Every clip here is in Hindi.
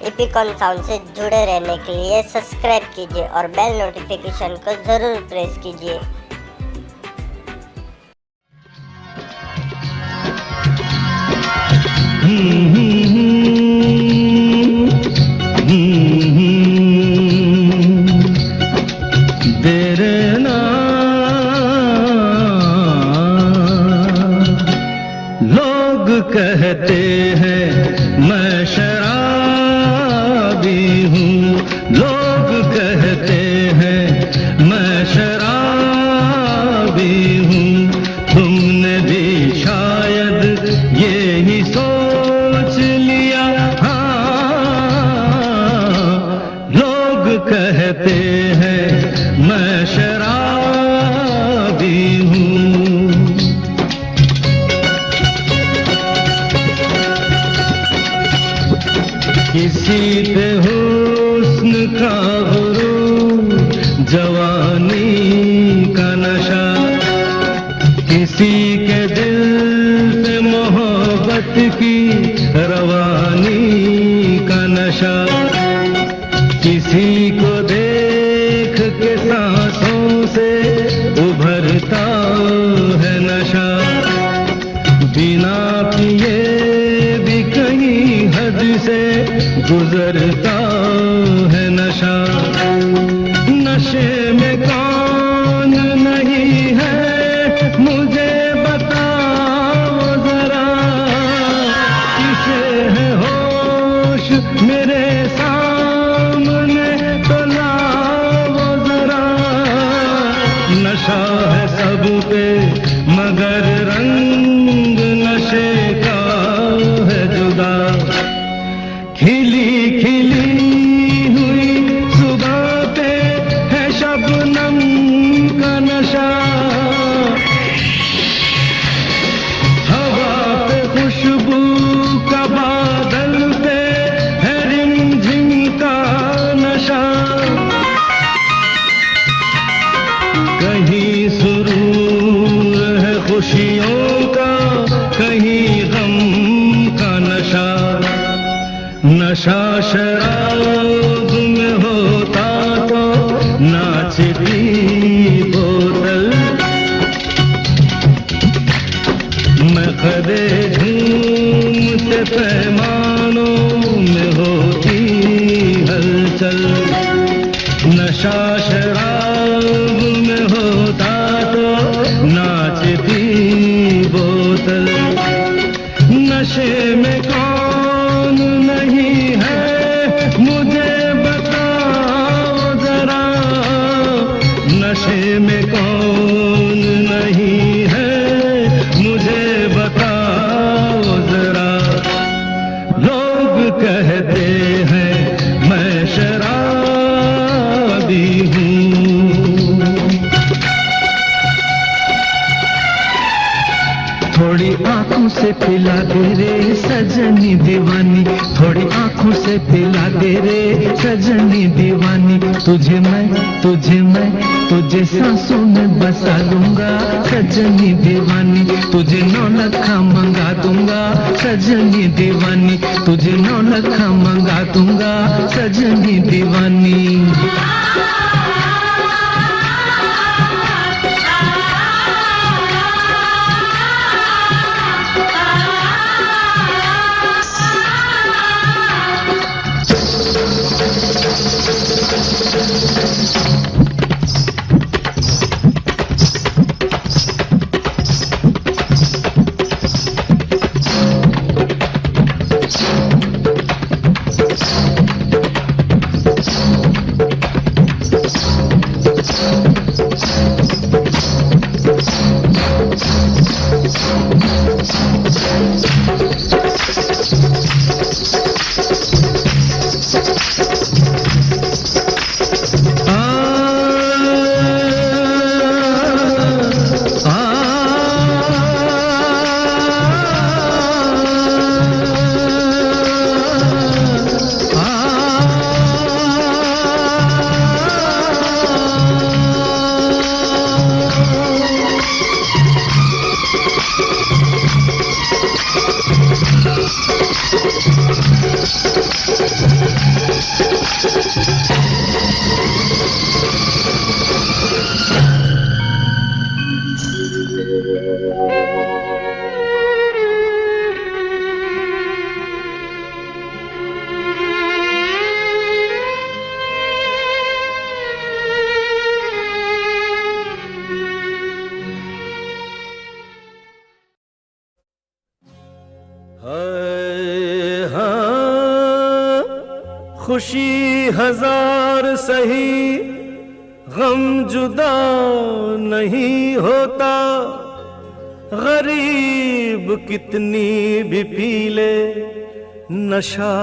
इपिकॉन साउंड से जुड़े रहने के लिए सब्सक्राइब कीजिए और बेल नोटिफिकेशन को ज़रूर प्रेस कीजिए। लोग कहते हैं मैं शराबी हूँ, लोग कहते हैं मैं शराबी हूँ। तुमने भी शायद ये ही सोच लिया, हाँ। लोग कहते हैं मैं शराबी हूँ। किसी पे हुस्न का गुरूर, जवानी का नशा, किसी के दिल पे मोहब्बत की रवानी का नशा, किसी को देख के सांसों से उभरता है नशा, बिना पिए भी कहीं हद से गुजरता है नशा। नशे में कौन नहीं है मुझे बताओ जरा, किसे है होश मेरे सामने तो लाओ जरा। नशा है सब पे मगर रंग नशे का है जुदा। खिली खिली हुई सुबह पे है शबनम का नशा, हवा पे खुशबू का बादल पे है रिमझिम का नशा। कहीं सुरूर है खुशियों का, कहीं गम का नशा। नशा शराब में होता तो नाचती बोतल, मैं कदे झूमते पैमानों में होती हलचल। नशा शराब में होता तो नाचती बोतल। नशे में कौन नहीं है मुझे बताओ जरा, नशे में कौन नहीं है मुझे बताओ जरा। लोग कहते हैं मैं शराबी हूँ। थोड़ी आंखों से पिला दे रे सजनी दीवानी, थोड़ी आंखों से पिला दे रे सजनी दीवानी। तुझे मैं तुझे सांसों में बसा लूंगा सजनी दीवानी। तुझे 9 लखा मंगा दूंगा सजनी दीवानी, तुझे 9 लखा मंगा दूंगा सजनी दीवानी। खुशी हजार सही गम जुदा नहीं होता, गरीब कितनी भी पी ले नशा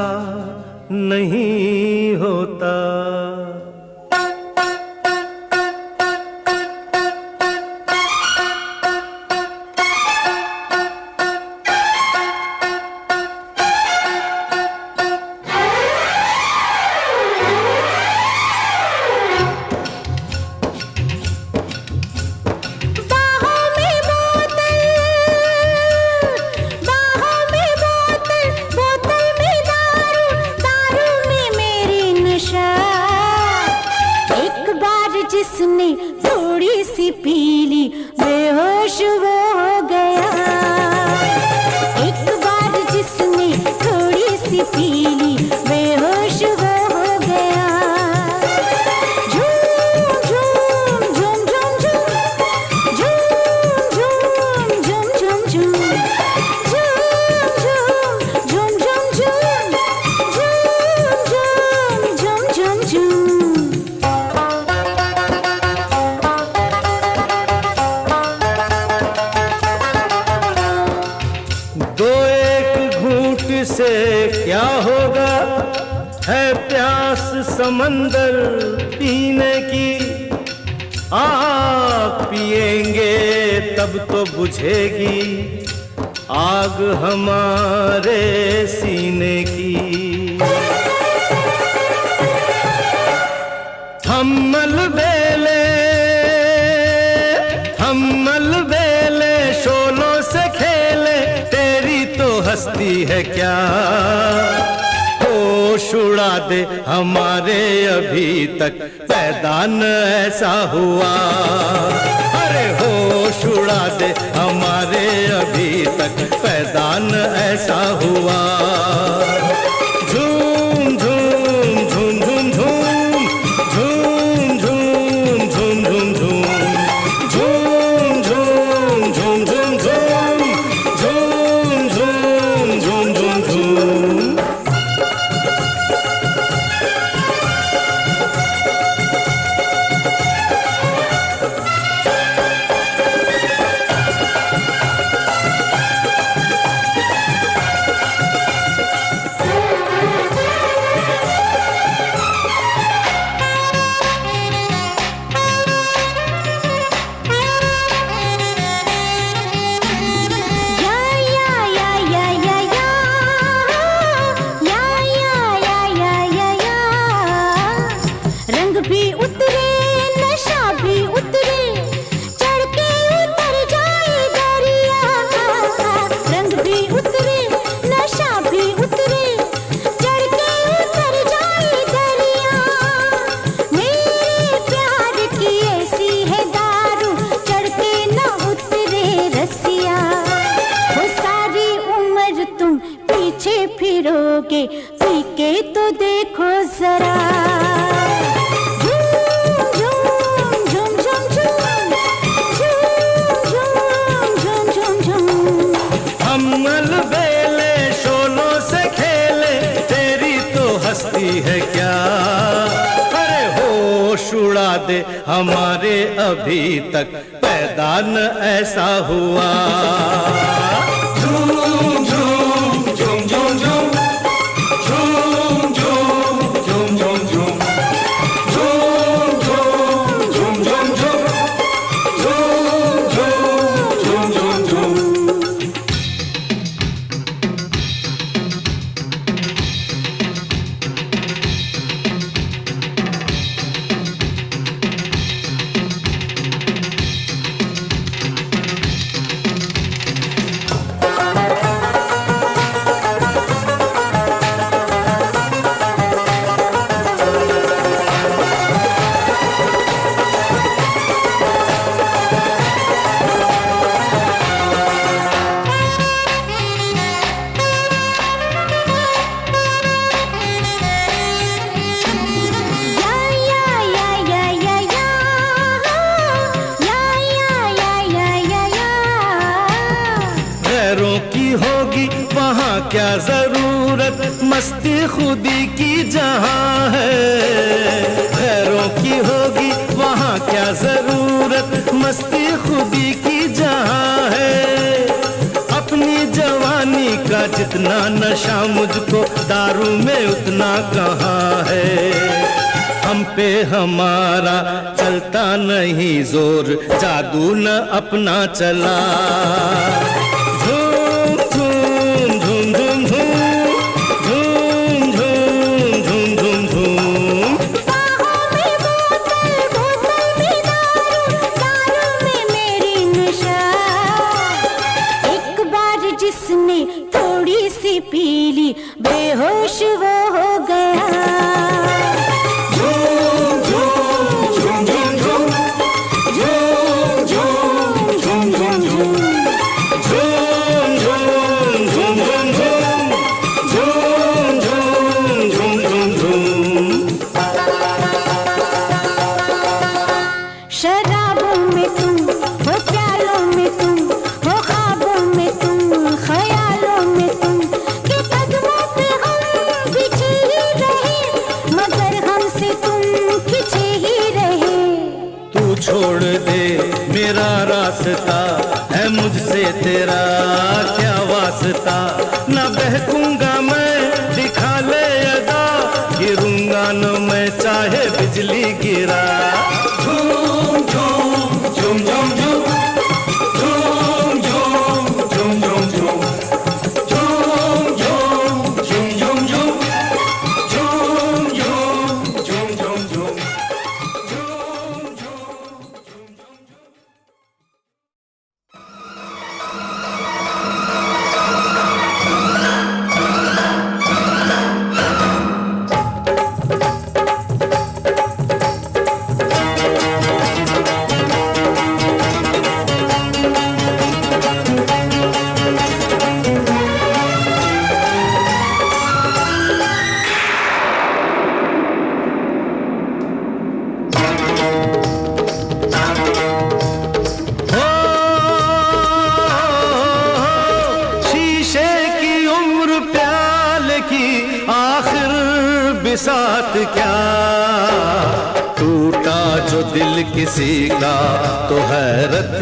नहीं होता। जिसने थोड़ी सी पी ली बेहोश वो हो गया। एक बार जिसने थोड़ी सी पी ली बेहोश वो हो गया। झूम झूम झूम झूम झूम झूम झूम झूम झूम झूम झूम झूम झूम झूम झूम झूम झूम। से क्या होगा है प्यास समंदर पीने की, आग पिएंगे तब तो बुझेगी आग हमारे सीने की। हम मलबेले शोलों से खेले, तेरी तो हस्ती है क्या होश उड़ा दे हमारे अभी तक पैदा न ऐसा हुआ। अरे होश उड़ा दे हमारे अभी तक पैदा न ऐसा हुआ। झूम झूम झूम झूम झूम झूम झूम झूम झूम झूम फिरोगे पी के तो देखो जरा। झूम झूम झूम झूम झूम झूम झूम झूम। हम मलबेले शोलों से खेले, तेरी तो हस्ती है क्या। अरे होश उड़ा दे हमारे अभी तक पैदा न ऐसा हुआ। झूम झूम झूम झूम झूम क्या जरूरत मस्ती खुदी की जहां है, गैरों की होगी वहां क्या जरूरत मस्ती खुदी की जहां है। अपनी जवानी का जितना नशा मुझको दारू में उतना कहाँ है। हम पे हमारा चलता नहीं जोर, जादू न अपना चला। झूम झूम झूम झूम झूम झूम झूम झूम झूम झूम। बाहों में बोतल, बोतल में दारू, दारू में मेरी नशा। एक बार जिसने थोड़ी सी पी ली, बेहोश वो हो गया। शराबों में तुम हो, प्यालों में तुम हो, ख्वाबों में तुम, ख्यालों में तुम, के कदमों पे हम बिछे ही रहे, मगर हमसे तुम खिंचे ही रहे। तू छोड़ दे मेरा रास्ता, है मुझसे तेरा क्या वास्ता। न बहकूंगा मैं, दिखा ले अदा, गिरूंगा न मैं चाहे बिजली गिरा। झूम झूम झूम झूम झूम झूम झूम झूम झूम झूम झूम झूम झूम झूम झूम। साथ क्या टूटा जो दिल किसी का, तो हैरत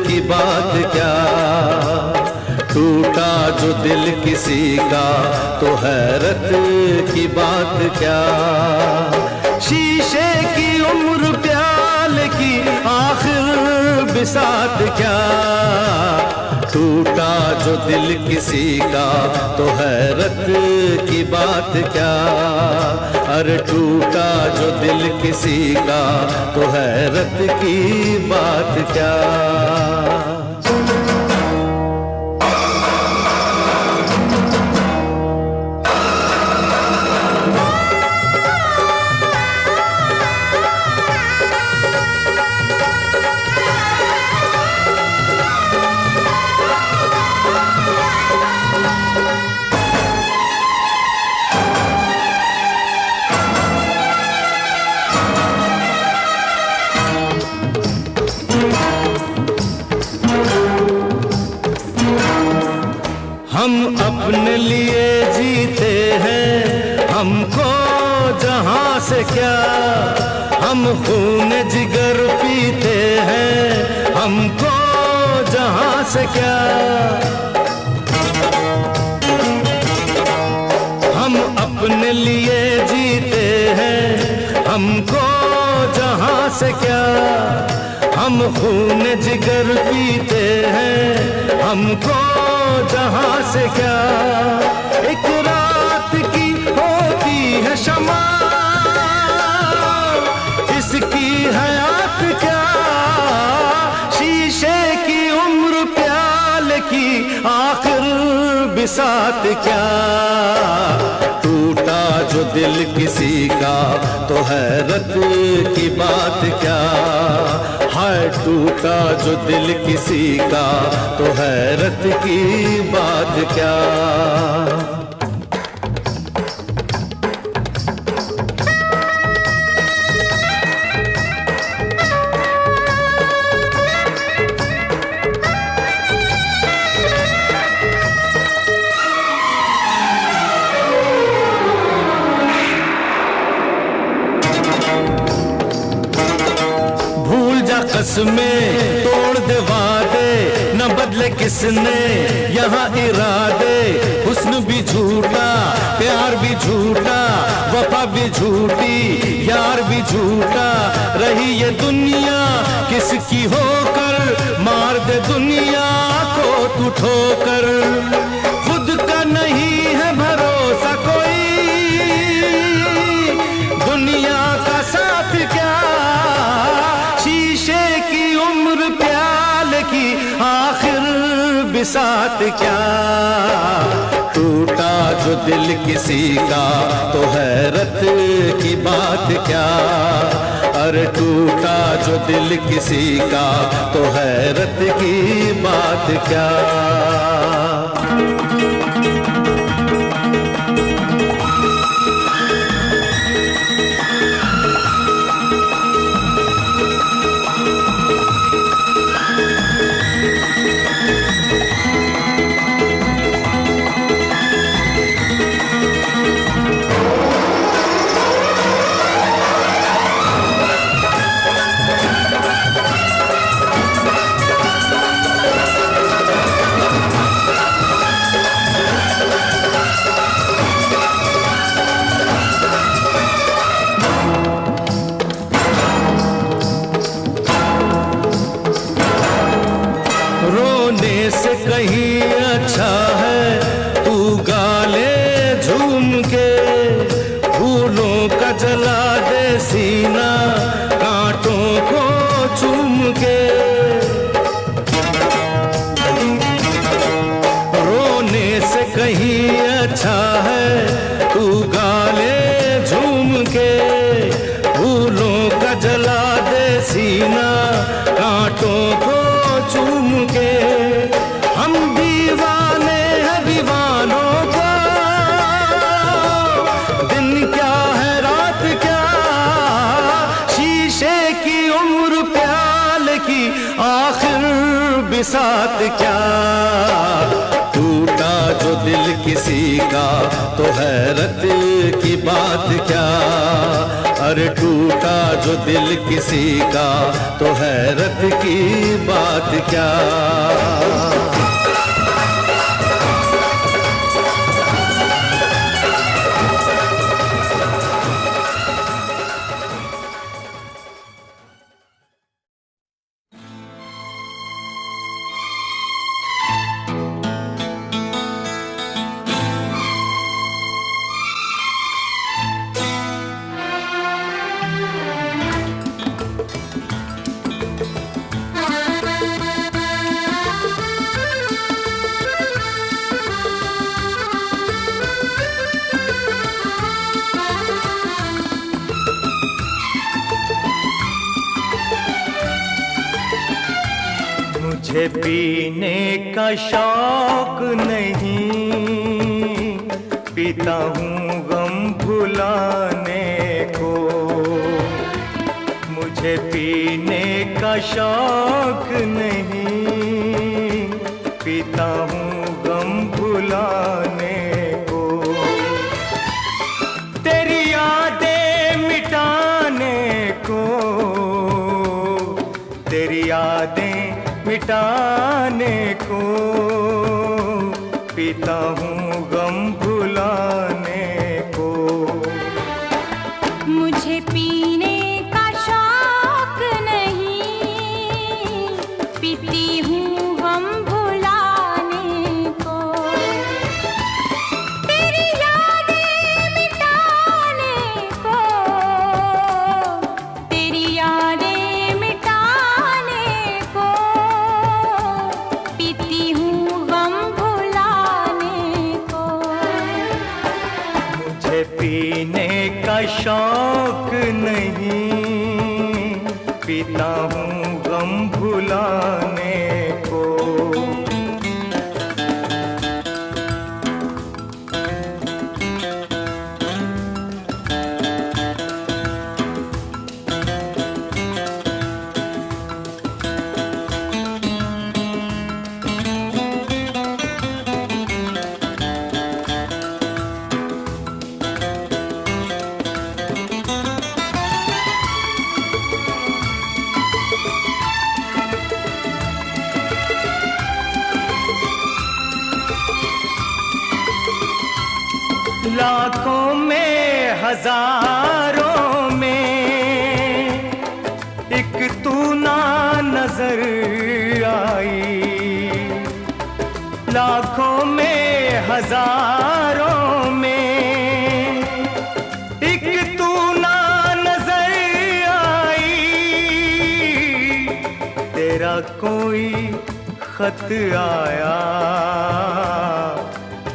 की बात क्या। टूटा जो दिल किसी का, तो हैरत की बात क्या। शीशे की उम्र प्याल की आखिर बिसात क्या। टूटा जो दिल किसी का, तो हैरत की बात क्या। अरे टूटा जो दिल किसी का, तो हैरत की बात क्या। हम अपने लिए जीते हैं, हमको जहां से क्या। हम खून जिगर पीते हैं, हमको जहां से क्या। हम अपने लिए जीते हैं, हमको जहां से क्या। हम खून जिगर पीते हैं, हमको जहां से क्या। एक रात की होती है शमा, इसकी हयात क्या। शीशे की उम्र प्याल की आखिर बिसात क्या। टूटा जो दिल किसी का, तो हैरत की बात क्या। हाय टूटा जो दिल किसी का, तो हैरत की बात क्या। में तोड़ दे वादे, न बदले किसने यहाँ इरादे। हुस्न भी झूठा, प्यार भी झूठा, वफा भी झूठी, यार भी झूठा। रही ये दुनिया किसकी होकर, मार दे दुनिया को तू ठोकर। खुद का नहीं है भरोसा कोई, दुनिया का साथ क्या, शीशे की उम्र प्याले की आखिर बिसात क्या। टूटा जो दिल किसी का तो हैरत की बात क्या। अरे टूटा जो दिल किसी का तो हैरत की बात क्या। से कहीं अच्छा है तू गाले झूम के, फूलों का जला दे सीना कांटों को चूम के। रोने से कहीं अच्छा है तू गाले झूम के, फूलों का जला दे सीना कांटों को चूम के। हम दीवाने हैं दीवानों का, दिन क्या है रात क्या, शीशे की उम्र प्याले की आखिर बिसात क्या। टूटा जो दिल किसी का तो हैरत की बात क्या। अरे टूटा जो दिल किसी का तो हैरत की बात क्या। मुझे पीने का शौक नहीं, पीता हूँ गम भुलाने को। मुझे पीने का शौक नहीं, पीता हूँ गम भुलाने को। तेरी यादें मिटाने को, तेरी यादें मिटाने को, पीता हूँ गम भुलाने को। मुझे पीने का शौक नहीं, पीती हूँ गम भुलाने को। तेरी यादें मिटाने को, तेरी यादें मिटाने को, पीती हूँ गम भुलाने को। मुझे पीने का शौक नहीं, पीता हूँ गम भुलाने को। लाखों में हजारों में एक तू ना नजर आई, लाखों में हजारों में एक तू ना नजर आई, तेरा कोई खत आया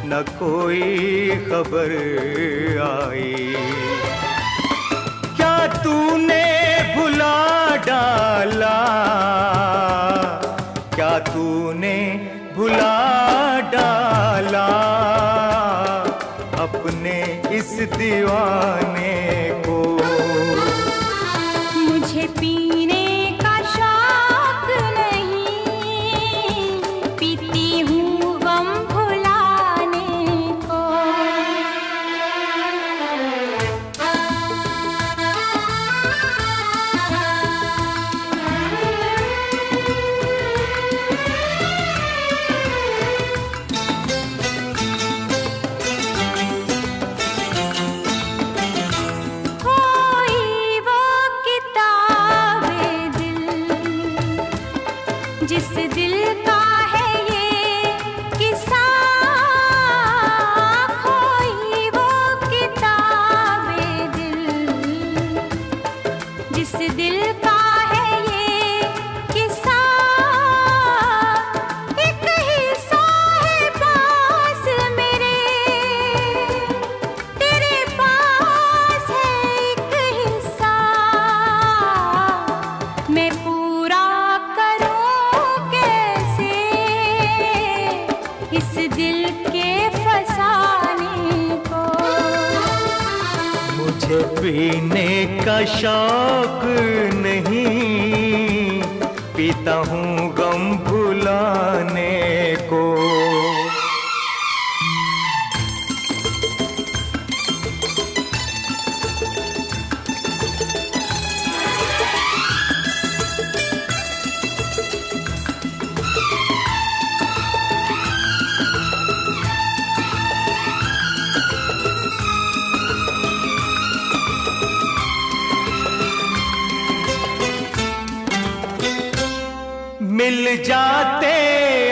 न कोई खबर आई, क्या तूने भुला डाला, क्या तूने भुला डाला अपने इस दीवाने को। मुझे पीने का शौक नहीं, पीती हूँ गम भुलाने को। जिस दिल का है ये किस्सा, खोई वो किताबे दिल, जिस दिल का है ये किस्सा, एक हिस्सा है पास मेरे, तेरे पास है एक हिस्सा, मैं पूरा इस दिल के फसाने को। मुझे पीने का शौक नहीं, पीता हूँ गम भुलाने को। मिल जाते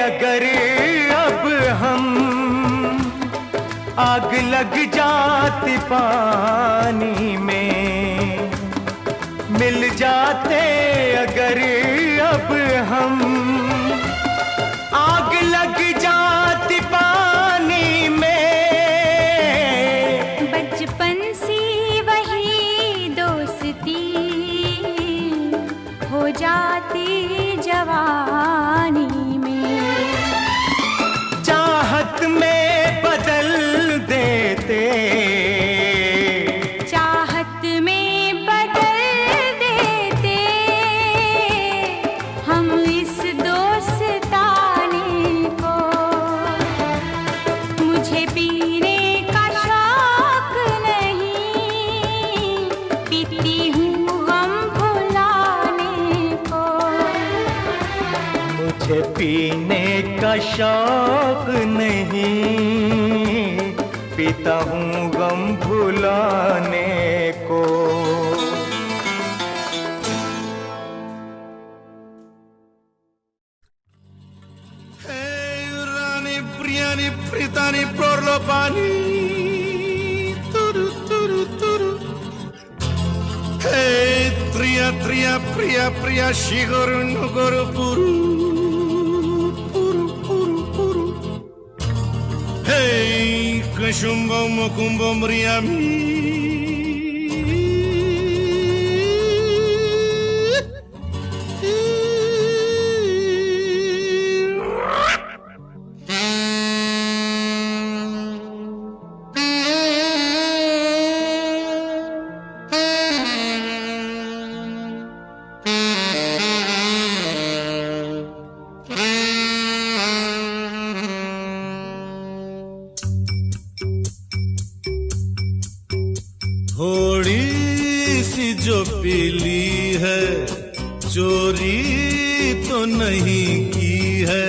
अगर अब हम, आग लग जाती पानी में, मिल जाते अगर अब हम, आग लग जाती पानी में, बचपन सी वही दोस्ती हो जाती जवानी में, चाहत में बदल देते, चाहत में बदल देते हम इस दोस्ताने को। मुझे पीने का शौक नहीं, पीती हूँ गम भुलाने को। मुझे पीने का शौक नहीं, पीता हूँ गम भुलाने को। रानी प्रियानी प्रीतानी प्रोर्लोपानी तुरु तुरु तुरु, हे त्रिया त्रिया प्रिया प्रिया शिगोरु नुगोरु पुरु पुरु पुरु पुरु, हे कृशुम्बो मुकुम्बो मरियामी थोड़ी सी जो पीली है, चोरी तो नहीं की है,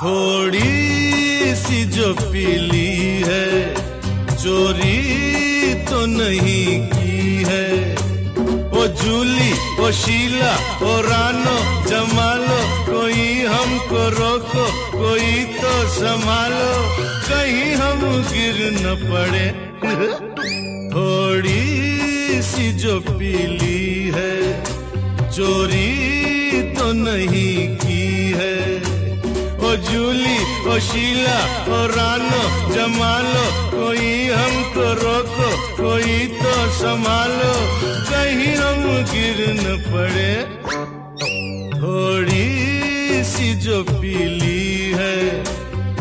थोड़ी सी जो पीली है, चोरी तो नहीं की है। ओ जूली, ओ शीला, ओ रानो, जमालो, कोई हमको रोको, कोई तो संभालो, कहीं हम गिर न पड़े। थोड़ी सी जो पीली है, चोरी तो नहीं की है। ओ जूली, ओ शीला, ओ रानो, जमालो, कोई हमको रोको, कोई तो संभालो, कहीं हम गिर न पड़े। थोड़ी सी जो पीली है,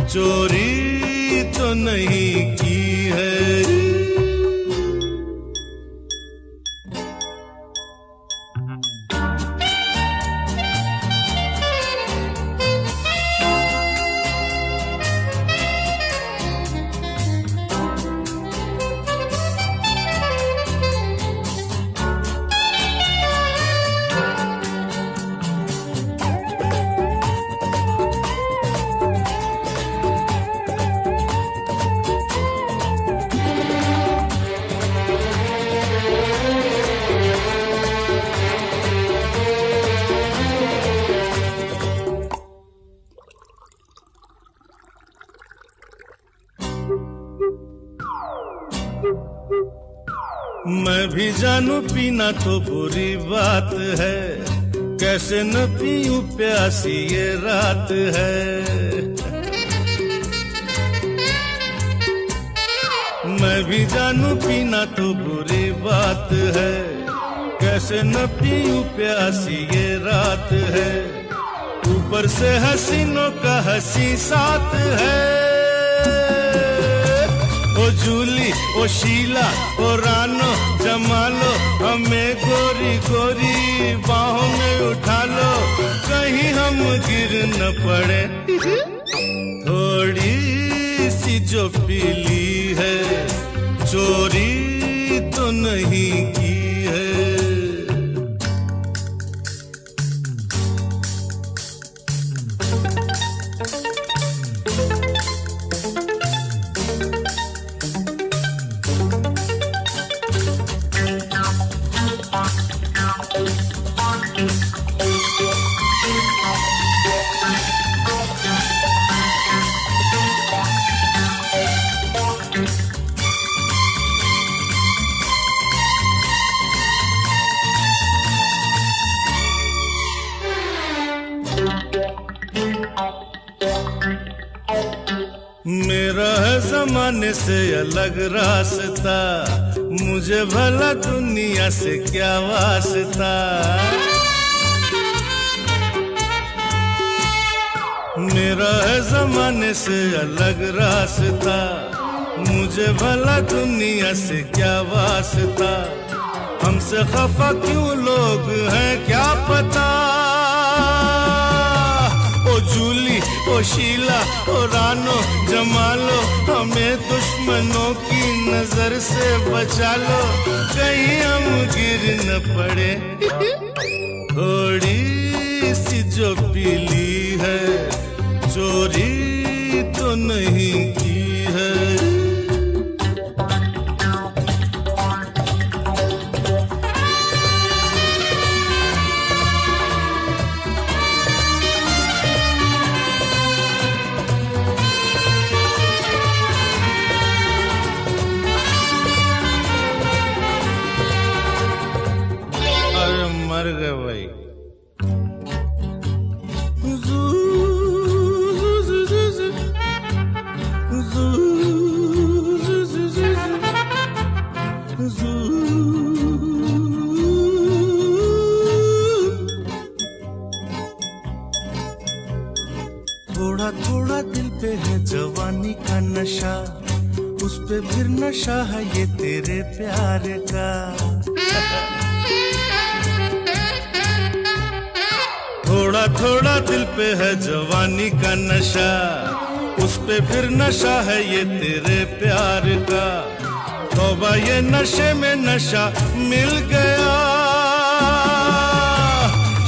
चोरी तो नहीं की है। मैं भी जानू पीना तो बुरी बात है, कैसे न पीऊं प्यासी ये रात है। मैं भी जानू पीना तो बुरी बात है, कैसे न पीऊं प्यासी ये रात है। ऊपर से हसीनों का हंसी साथ है। ओ जूली, ओ शीला, ओ रानो, जमालो, हमें गोरी गोरी बाहों में उठा लो, कहीं हम गिर न पड़े। थोड़ी सी जो पीली है, चोरी तो नहीं की है। मेरा है जमाने से अलग रास्ता, मुझे भला दुनिया से क्या वास्ता। मेरा है जमाने से अलग रास्ता, मुझे भला दुनिया से क्या वास्ता। हमसे खफा क्यों लोग हैं क्या पता। ओ जूली, ओ शीला, ओ रानो, जमालो, हमें दुश्मनों की नजर से बचा लो, कहीं हम गिर न पड़े। थोड़ी सी जो पीली है, चोरी तो नहीं की है। मर गए भाई। थोड़ा थोड़ा दिल पे है जवानी का नशा, उस पे फिर नशा है ये तेरे प्यार का। थोड़ा थोड़ा दिल पे है जवानी का नशा, उस पे फिर नशा है ये तेरे प्यार का। तौबा ये नशे में नशा मिल गया,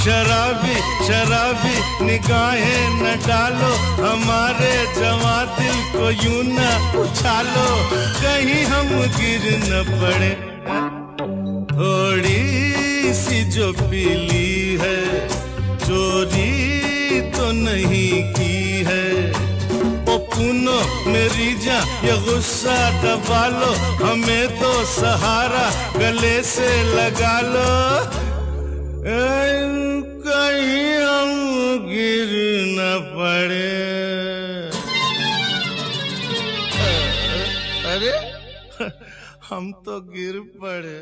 शराबी शराबी निगाहें न डालो, हमारे जवां दिल को यूं न उछालो, कहीं हम गिर न पड़े। थोड़ी सी जो पीली है, चोरी तो नहीं की है। ओ पूनो मेरी जान ये गुस्सा दबा लो, हमें तो सहारा गले से लगा लो, कहीं हम गिर न पड़े। अरे हम तो गिर पड़े।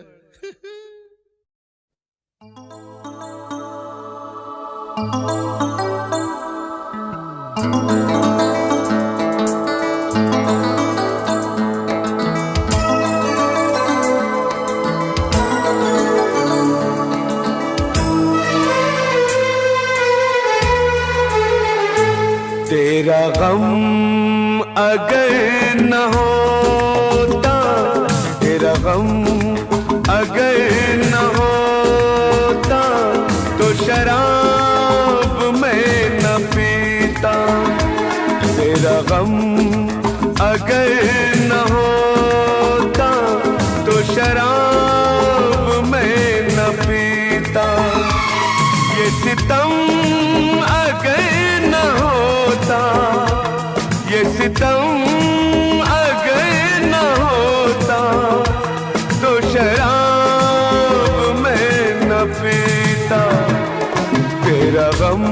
तेरा गम अगर न होता, तेरा गम अगर न होता, तो शराब मैं न पीता। तेरा गम अगर न होता, तो शराब मैं न पीता। ये सितम अगर न होता, ये सितम अगर न होता, तो शराब मैं न पीता। तेरा गम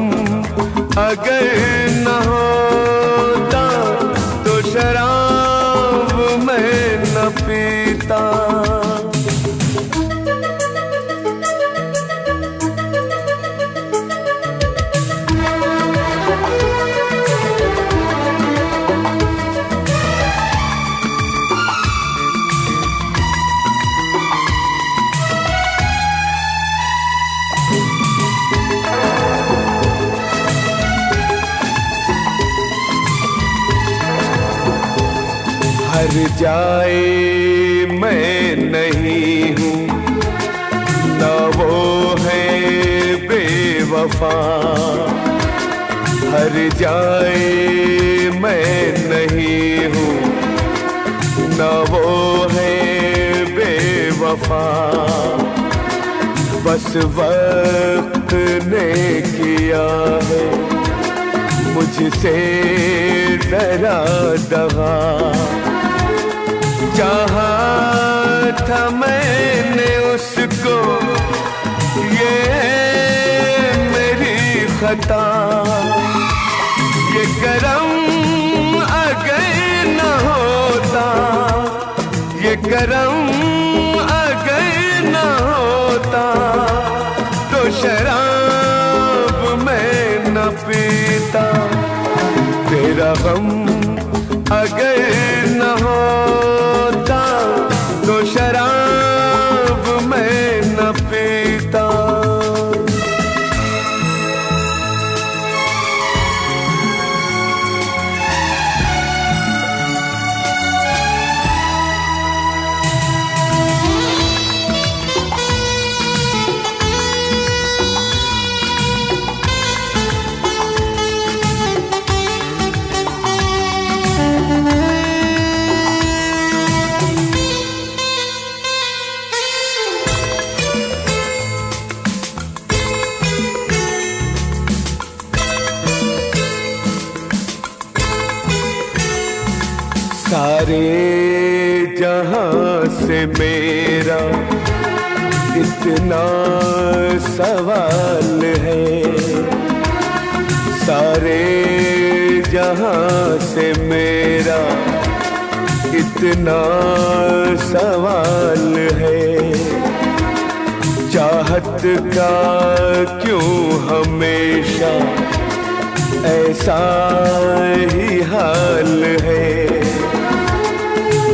अगर न होता, तो शराब मैं न पीता। हर जाए मैं नहीं हूँ, न वो है बेवफा। हर जाए मैं नहीं हूँ, न वो है बेवफा। बस वक्त ने किया है मुझसे डरा दगा। चाहा था मैंने उसको, ये मेरी खता। ये करम अगर न होता, ये करम अगर न होता, तो शराब मैं न पीता। तेरा गम अगर न होता, तो शराब मैं न पीता। सारे जहां से मेरा इतना सवाल है। सारे जहां से मेरा इतना सवाल है। चाहत का क्यों हमेशा ऐसा ही हाल है।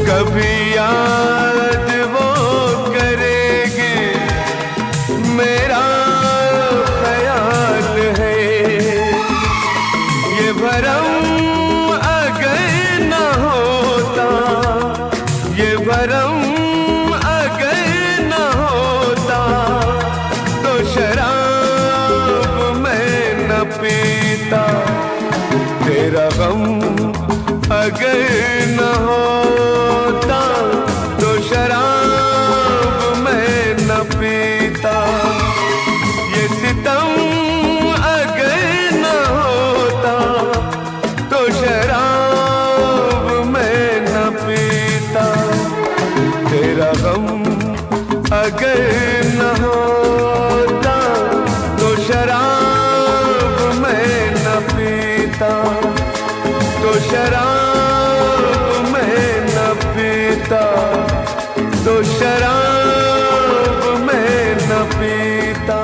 कभी याद वो करेंगे मेरा ख्याल है। ये भरम अगर न होता, ये भरम अगर न होता, तो शराब अगर न होता तो शराब मैं न पीता। ये सितम अगर न होता तो शराब मैं न पीता। तेरा गम अगर न होता तो शराब मैं न पीता। तो शराब मैं न पीता। तो शराब मैं न पीता।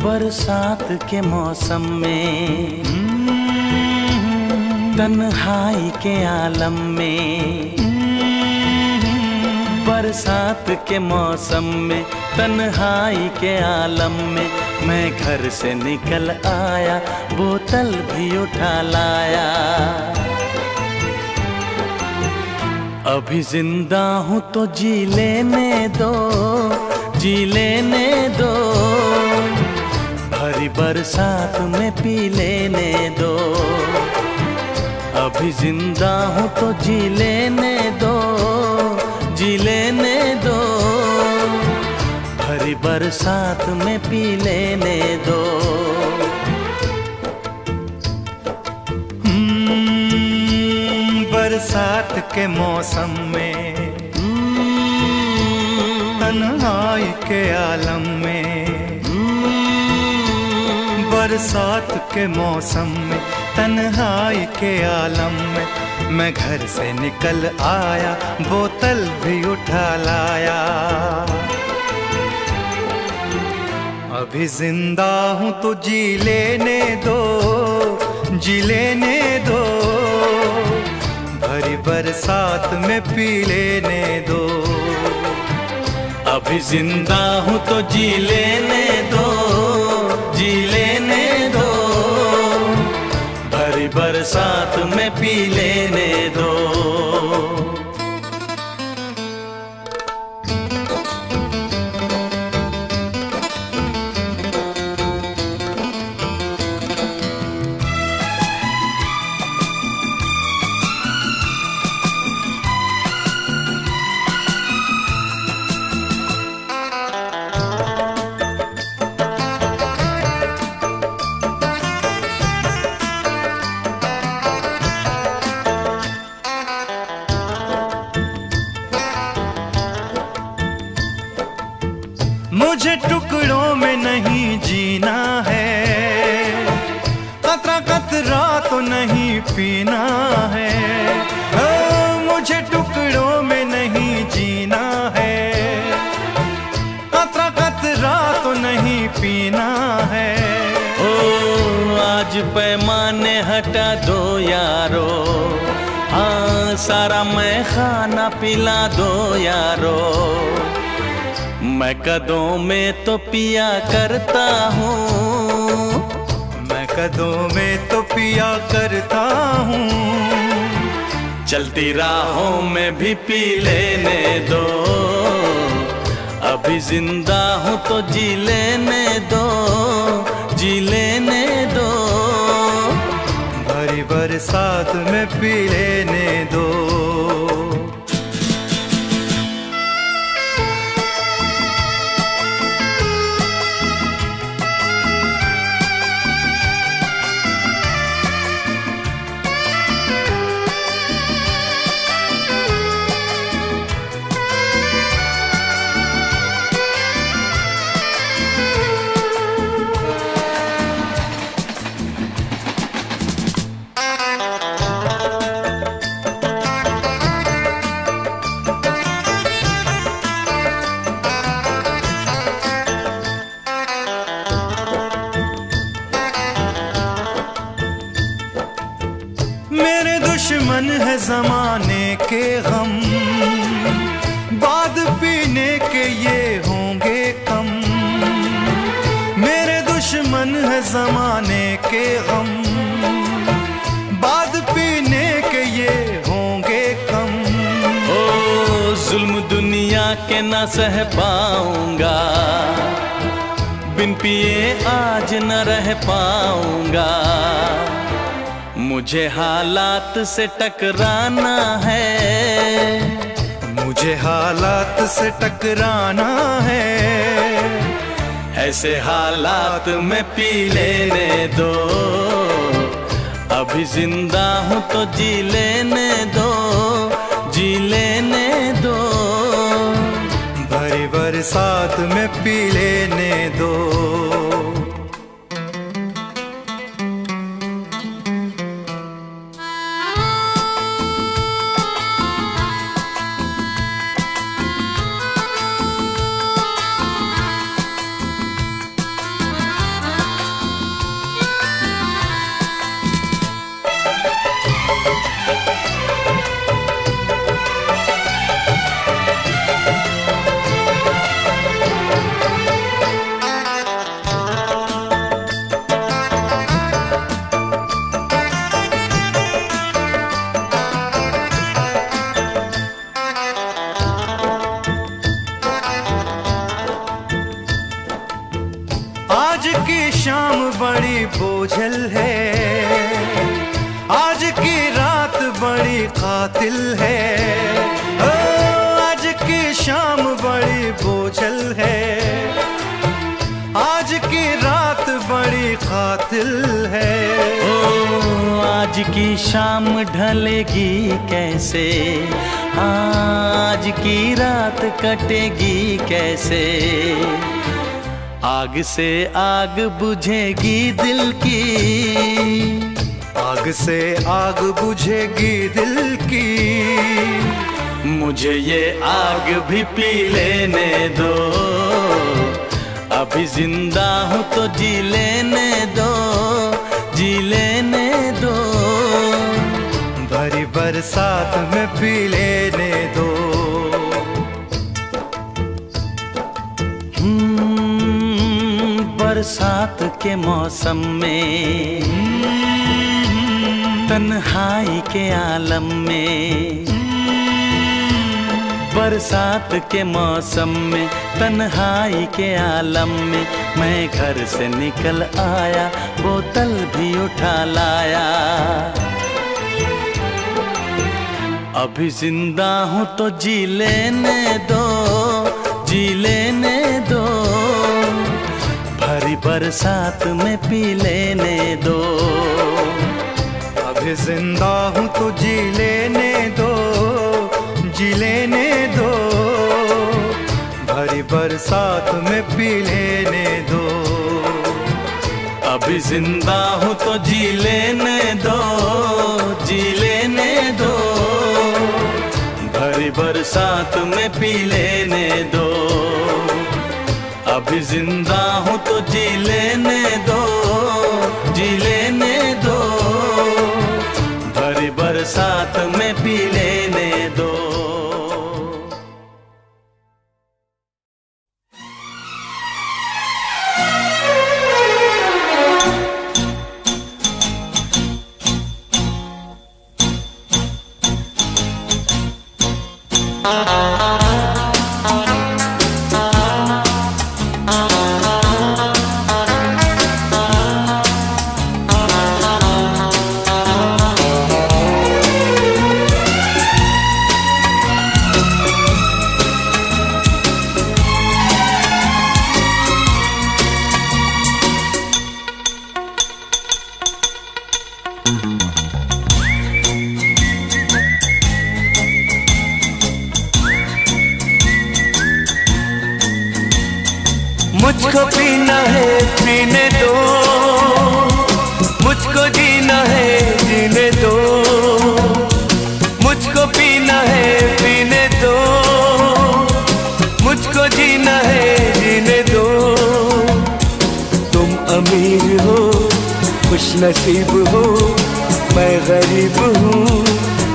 बरसात के मौसम में, तन्हाई के आलम में, बरसात के मौसम में, तन्हाई के आलम में, मैं घर से निकल आया, बोतल भी उठा लाया। अभी जिंदा हूँ तो जी लेने दो, जी लेने दो, भरी बरसात में पी लेने दो। अभी जिंदा हूँ तो जी लेने दो, जी लेने दो, भरी बरसात में पी लेने दो। बरसात के मौसम में, तन्हाई के आलम में, बरसात के मौसम में, तन्हाई के आलम में, मैं घर से निकल आया, बोतल भी उठा लाया। अभी जिंदा हूँ तो जी लेने दो, जी लेने दो, भरी बरसात में पी लेने दो। अभी जिंदा हूँ तो जी लेने दो, जी लेने दो, भरी बरसात में पी लेने दो। मुझे टुकड़ों में नहीं जीना है, कतरा कतरा तो नहीं पीना है। मुझे टुकड़ों में नहीं जीना है, कतरा कतरा तो नहीं पीना है। ओ आज पैमाने हटा दो यारो, हाँ सारा मैं खाना पिला दो यारो। मैं कदों में तो पिया करता हूँ, मैं कदों में तो पिया करता हूँ। चलती राहों में भी पी लेने दो। अभी जिंदा हूँ तो जी लेने दो, जी लेने दो, भरी बरसात में पी लेने दो। के गम, बाद पीने के ये होंगे कम। मेरे दुश्मन है जमाने के गम, बाद पीने के ये होंगे कम। ओ जुल्म दुनिया के न सह पाऊंगा, बिन पिए आज न रह पाऊंगा। मुझे हालात से टकराना है, मुझे हालात से टकराना है। ऐसे हालात में पी लेने दो, अभी जिंदा हूँ तो जी लेने दो, जी लेने दो। भरी बरसात में पी लेने दो। आज की शाम बड़ी बोझल है, आज की रात बड़ी कातिल है। ओ, आज की शाम बड़ी बोझल है, आज की रात बड़ी कातिल है। ओ आज की शाम ढलेगी कैसे, आज की रात कटेगी कैसे। आग से आग बुझेगी दिल की, आग से आग बुझेगी दिल की। मुझे ये आग भी पी लेने दो, अभी जिंदा हूँ तो जी लेने दो, जी लेने दो। भरी बरसात में पी लेने दो। बरसात के मौसम में, तन्हाई के आलम में। बरसात के मौसम में, तन्हाई के आलम में। मैं घर से निकल आया, बोतल भी उठा लाया। अभी जिंदा हूँ तो जी लेने दो, जी लेने दो। भरी बरसात में पी लेने दो, अभी जिंदा हूँ तो जी लेने दो, जी लेने दो। भरी बरसात में पी लेने दो। अभी जिंदा हूँ तो जी लेने दो, जी लेने दो। भरी बरसात में पी लेने दो। अभी जिंदा हूँ तो जी लेने दो, जी लेने दो। भरी बरसात में पी लेने दो। मुझको पीना है पीने दो, मुझको जीना है जीने दो। मुझको पीना है पीने दो, मुझको जीना है जीने दो। तुम अमीर हो खुश नसीब हो, मैं गरीब हूँ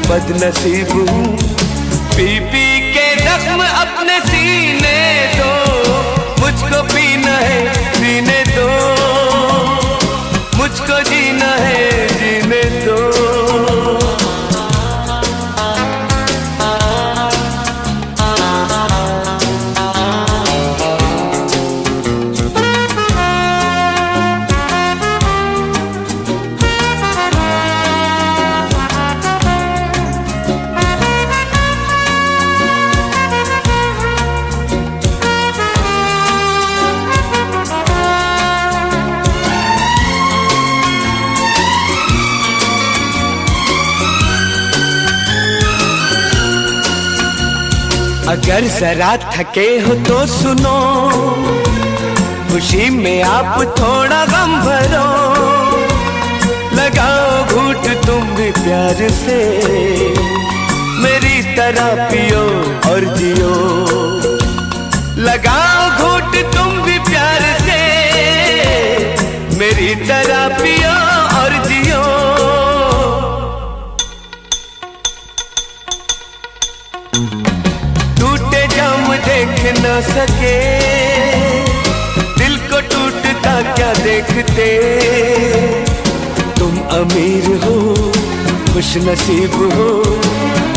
बदनसीब हूँ। पी पी के जख्म अपने सीने दो, मुझको पीना है पीने दो, मुझको जीना है जीने दो। अगर जरा थके हो तो सुनो, खुशी में आप थोड़ा गम भरो, लगाओ घूंट तुम भी प्यार से, मेरी तरह पियो और जियो। लगाओ घूंट तुम भी प्यार से, मेरी तरह पियो और जियो। देख न सके दिल को टूटता क्या देखते, तुम अमीर हो खुश नसीब हो,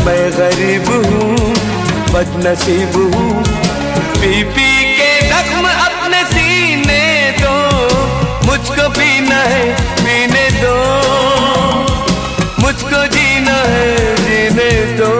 मैं गरीब हूँ बदनसीब हूँ। पी पी के जख्म अपने सीने दो, मुझको पीना है पीने दो, मुझको जीना है जीने दो।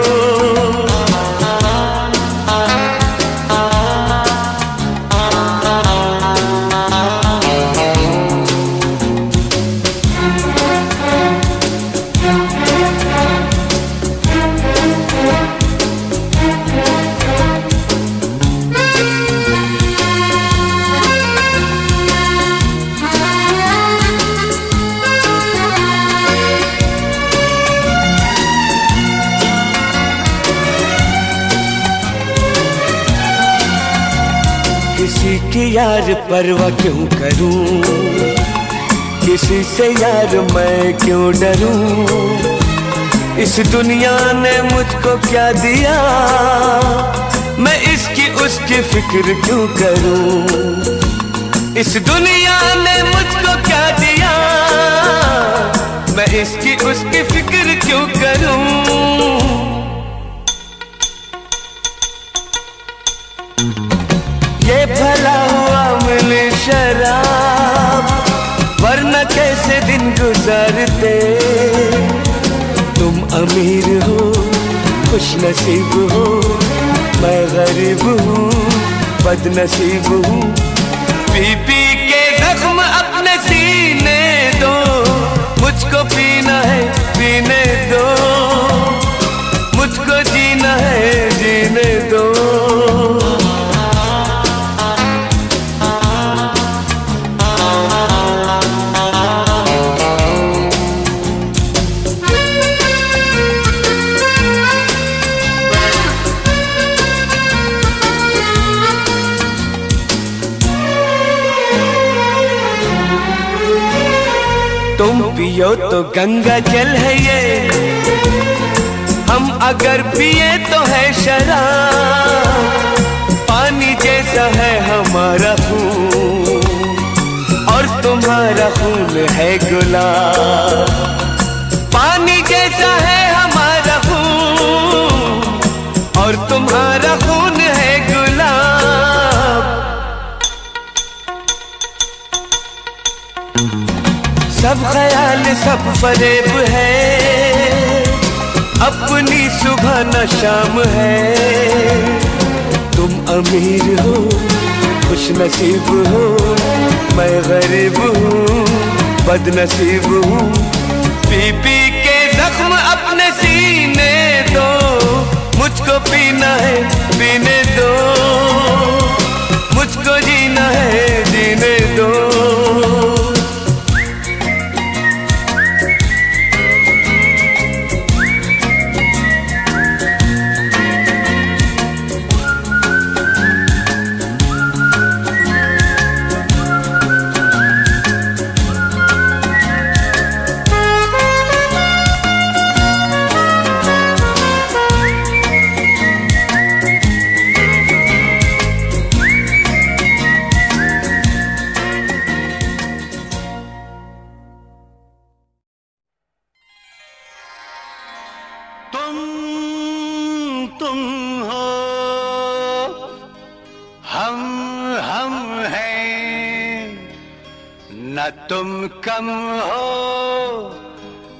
किसी की यार परवाह क्यों करूं, किसी से यार मैं क्यों डरूं, इस दुनिया ने मुझको क्या दिया, मैं इसकी उसकी फिक्र क्यों करूं। इस दुनिया ने मुझको क्या दिया, मैं इसकी उसकी फिक्र क्यों करूं। ये भला हुआ मिली शराब, वरना कैसे दिन गुजारते। तुम अमीर हो खुश नसीब हो, मैं गरीब हूँ बदनसीब हूँ। पी पी के जख्म अपने सीने दो, मुझको पीना है पीने दो, मुझको जीना है जीने दो। तुम पियो तो गंगा जल है ये, हम अगर पिए तो है शराब। पानी जैसा है हमारा खून और तुम्हारा खून है गुलाब। पानी जैसा है हमारा खून और तुम्हारा खून है गुलाब। सब ख्याल सब फरेब है, अपनी सुबह न शाम है। तुम अमीर हो खुश नसीब हो, मैं गरीब हूँ बदनसीब हूँ। पी पी के जख्म अपने सीने दो, मुझको पीना है पीने दो, मुझको जीना है जीने दो। न तुम कम हो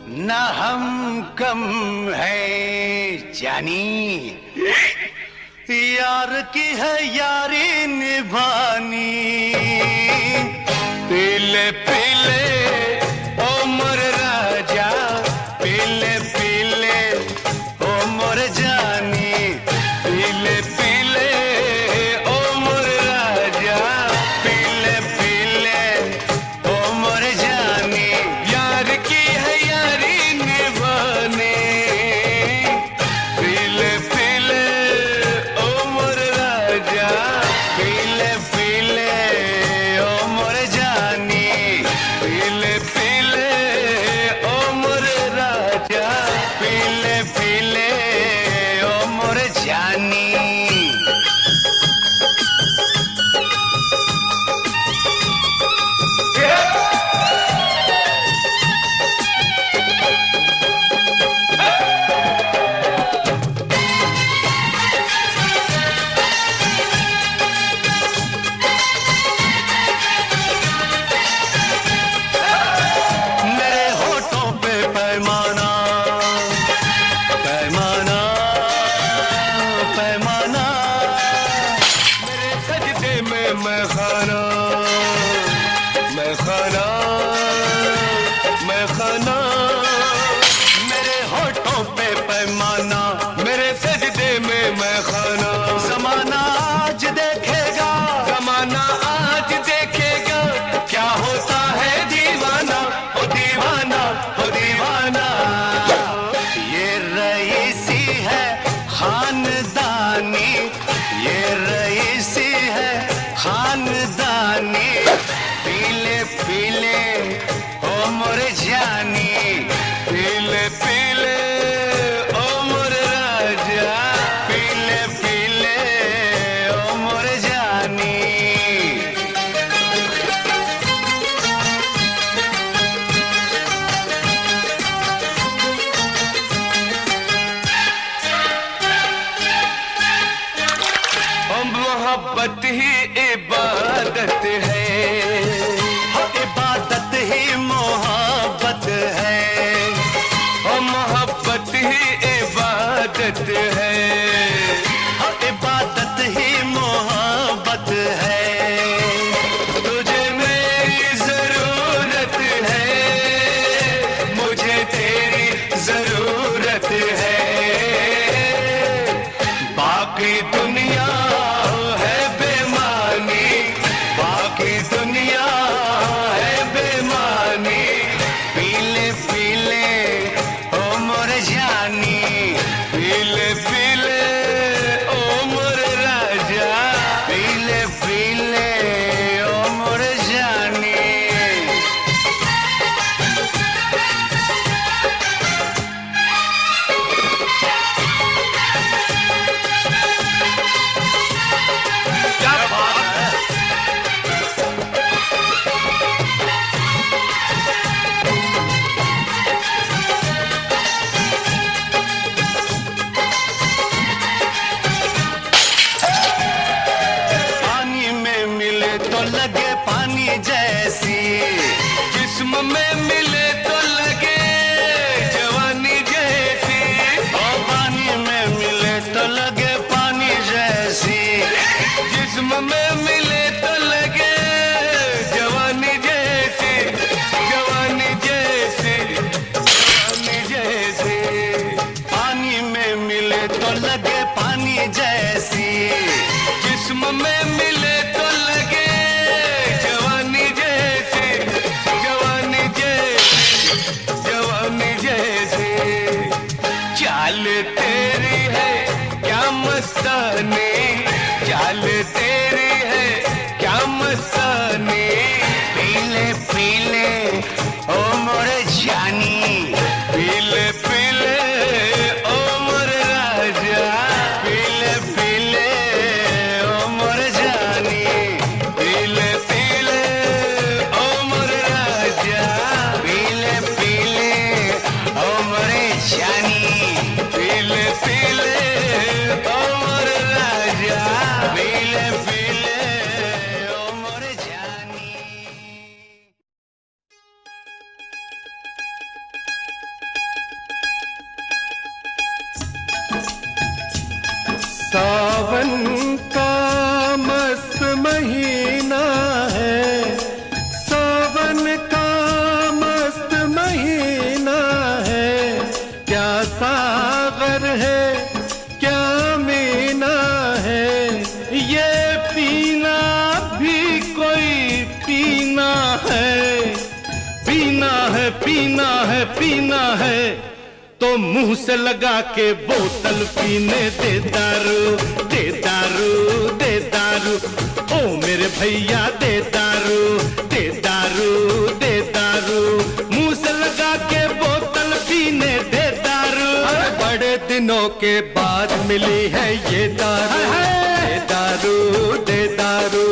न हम कम है जानी, यार की है यारी निभानी। पीले पीले ओ मोर राजा, पीले पीले ओ मोर जानी, पीले पीले ओ मोर राजा, पीले पीले ओ मोर जानी। यार की है यारी निभानी, पीले पीले ओ मोर राजा, पीले पीले ओ मोर जानी, पीले पीले ओ मोर राजा, पीले पीले ओ मोर जानी। मेरे होठों पे पैमाना, पैमाना, पैमाना, मेरे सजदे में मैं खाना, मैं खाना, मैं खाना। मेरे होठों पे पैमाना, मेरे सजदे में मैं खाना। ज़माना आज देखेगा, ज़माना आज देखेगा, क्या होता है दीवाना, ओ दीवाना, ओ दीवाना। ये रईसी है खानदानी, ये रईसी है खानदानी। पीले पीले ओ मोर जानी, पीले पीले ओ मोर राजा, पीले पीले ओ मोर जानी। ओ मोहब्बत ही इबादत है, ओ इबादत ही मोहब्बत है, ओ मोहब्बत ही इबादत है, ओ इबादत ही मोहब्बत है। तुझे मेरी जरूरत है, मुझे तेरी जरूरत है। बाकी दुनिया है बेमानी, बाकी दुनिया है बेमानी। पीले पीले ओ मोर जानी, पीले पीले ओ मोर राजा, पीले पीले ओ मोर जानी। क्या बात है? पानी में मिले तो लगे पानी जैसी, जिस्म में मिले तो लगे जवानी जैसी। और पानी में मिले तो लगे पानी जैसी, जिस्म में मिले तो लगे जवानी जैसी, जवानी जैसी, जवानी जैसी। पानी में मिले तो लगे पानी जैसी, जिस्म में मिले तो लगे जवानी जैसी, जवानी जैसी, जवानी जैसी। चाल तेरी है क्या मस्तानी, चाल तेरी है क्या मस्तानी। पीले पीले ओ मोर जानी, पीले पीले ओ मोर राजा, पीले पीले ओ मोर जानी, पीले पीले ओ मोर राजा, पीले पीले ओ मोर जानी, पीले पीले ओ मोर राजा, पीले पीले। का मस्त महीना है, सावन का मस्त महीना है। क्या सागर है क्या मीना है, ये पीना भी कोई पीना है। पीना है पीना है पीना है तो मुंह से लगा के बोतल पीने दे दारू, दे दारू, दे दारू। ओ मेरे भैया दे दारू, दे दारू, दे दारू। मुंह से लगा के बोतल पीने दे दारू। बड़े दिनों के बाद मिली है ये दारू, दे दारू, दे दारू।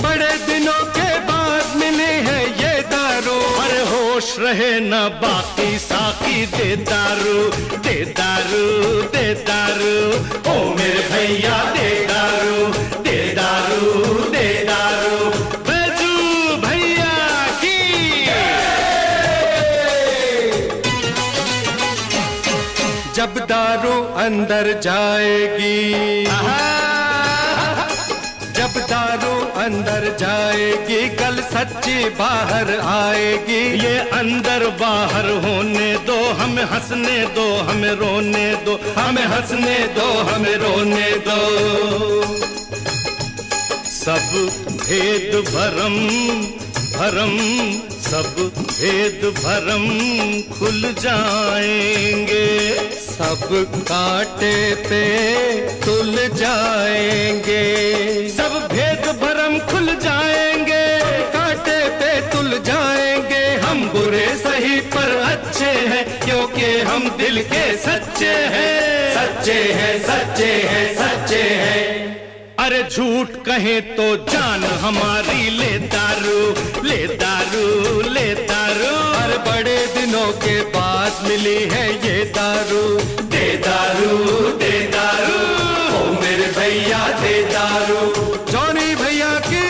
बड़े दिनों के बाद मिली है ये दारू। अरे होश रहे न बाकी साकी दे दारू, दे दारू, दे दारू। ओ मेरे भैया दे दारू, दे दारू, दे दारू। बैजू भैया की जब दारू अंदर जाएगी, जब दारू अंदर जाएगी, कल सच्ची बाहर आएगी। ये अंदर बाहर होने दो, हमें हंसने दो, हमें रोने दो, हमें हंसने दो, हमें रोने दो। सब भेद भरम भरम, सब भेद भरम खुल जाएंगे। सब कांटे पे तुल जाएंगे, सब भेद भरम खुल जाएंगे। कांटे पे तुल जाएंगे। हम बुरे सही पर अच्छे हैं, क्योंकि हम दिल के सच्चे हैं, सच्चे हैं, सच्चे हैं, सच्चे हैं। अरे झूठ कहे तो जान हमारी ले दारू, ले दारू, ले दारू। अरे बड़े दिनों के बाद मिली है ये दारू, दे दारू, दे दारू। ओ मेरे भैया दे दारू। जॉनी भैया की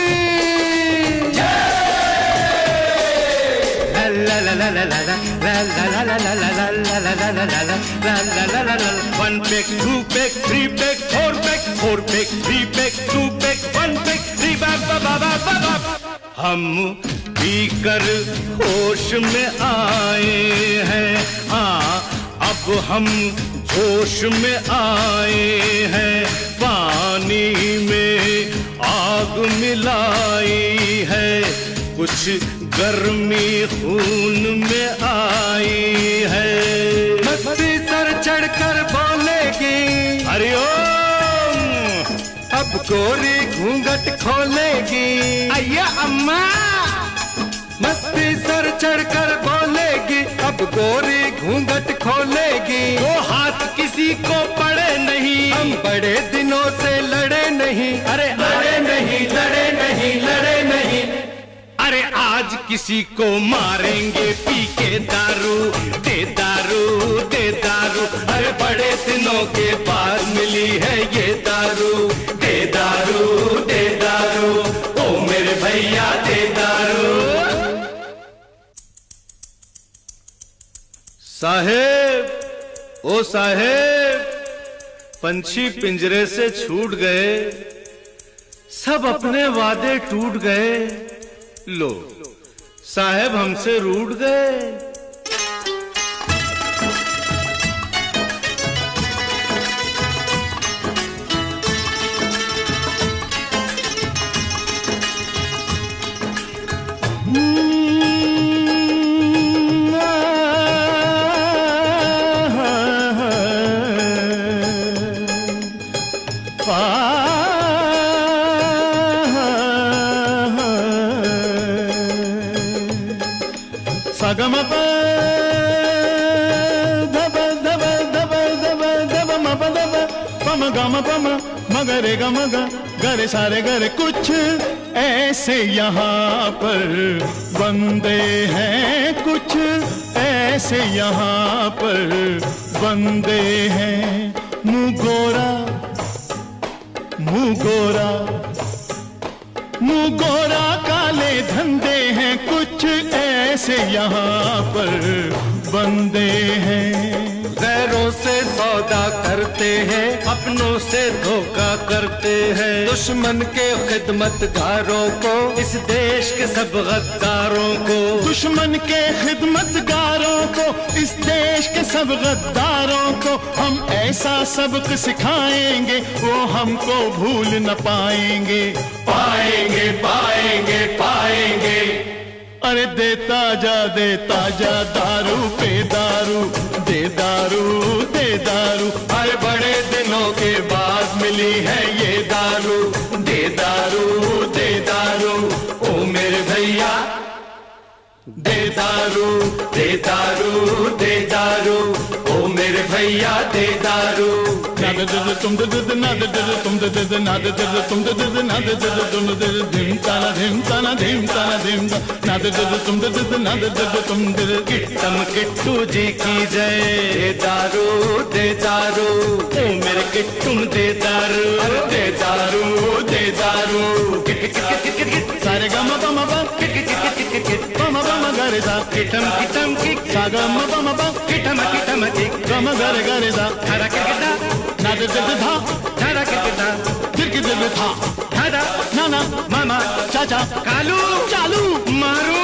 ला ला ला ला ला ला ला ला ला ला ला ला ला ला ला ला ला ला ला। 1 peg 2 peg 3 peg 4 peg 4 peg 3 peg 2 peg 1 peg 3 peg. हम पीकर होश में आए हैं, हाँ अब हम जोश में आए हैं। पानी में आग मिलाई है, कुछ गर्मी खून में आई है। मस्ती सर चढ़कर बोलेगी हरिओम, अब गोरी घूंघट खोलेगी। अय्या अम्मा मस्ती सर चढ़कर बोलेगी, अब गोरी घूंघट खोलेगी। वो हाथ किसी को पड़े नहीं, हम बड़े दिनों से लड़े नहीं। अरे लड़े नहीं, लड़े नहीं, लड़े नहीं। अरे आज किसी को मारेंगे पी के दारू, दे दारू, दे दारू। अरे बड़े दिनों के बाद मिली है ये दारू, दे दारू, दे दारू। ओ मेरे भैया दे दारू। साहेब, ओ साहेब, पंछी पिंजरे से छूट गए, सब अपने वादे टूट गए। लो साहेब हमसे रूठ गए। गम प धब धब धब धब धब म प धब पम गम पम मगरे गम ग गरे सारे गरे। कुछ ऐसे यहाँ पर बंदे हैं, कुछ ऐसे यहाँ पर बंदे हैं। मुँह गोरा, मुँह गोरा, मुँह गोरा काले धंधे हैं। कुछ ऐसे यहाँ पर बंदे हैं। गैरों से सौदा करते हैं, अपनों से धोखा करते हैं। दुश्मन के खिदमतगारों को, इस देश के सब गद्दारों को, दुश्मन के खिदमतगारों को, इस देश के सब गद्दारों को हम ऐसा सबक सिखाएंगे वो हमको भूल न पाएंगे। पाएंगे पाएंगे पाएंगे। अरे देता जा दारू पे दारू, दे दारू दे दारू। अरे बड़े दिनों के बाद मिली है ये दारू, दे दारू दे दारू। ओ मेरे भैया दे दारू दे दारू दे दारू। ओ मेरे भैया दे दारू। तुम तुम किट्टम किट्टू जी की जय। दे दारू दे दारू। ओ मेरे किट्टुम दे दारू, दे दारू दे दारू। सारे गम बम बम बम बम गरे सा, किटम किटम किक सा गम बम बम किटम किटम किक। गम गरे गरे सा, धारा किटा ना दे दे था, धारा किटा फिर के दे था, धारा ना ना मामा चाचा कालू चालू मारू।